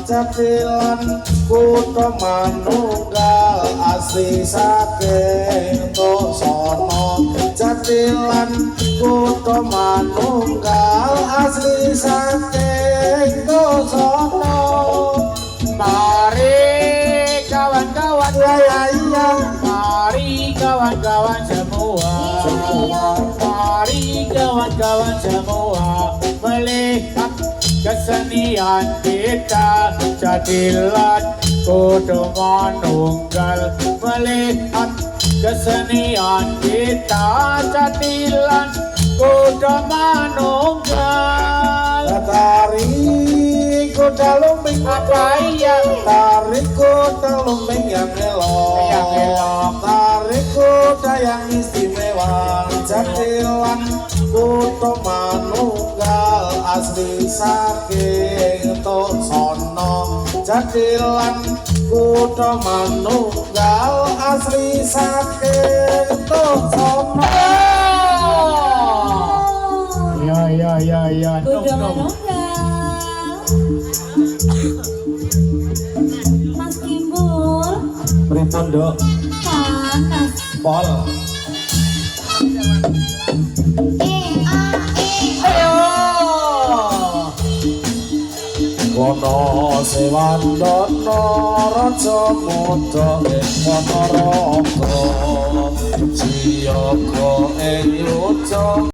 Catilan kutha manunggal asli saking Tosono. Catilan kutha manunggal asli saking Tosono. Mari kawan-kawan, iya. mari kawan-kawan semua, mari kawan-kawan semua melihat kesenian kita. Catilan kutha manunggal, melihat kesenian kita. Catilan kutha manunggal. Tari kutha lumbing Apa iya? tari kutha lumbing yang elok, tari kutha yang istimewa. Catilan kutha manunggal asli saking Tosono. Catilan kutha manunggal asli saking Tosono. Ya. Kuda manunggal. Mas Kimbul. Pripun, Dok? Panas. Pol. Ayo. Wono Sewandana Raja Muda ing Ponorogo, Siyaga ing Yuca.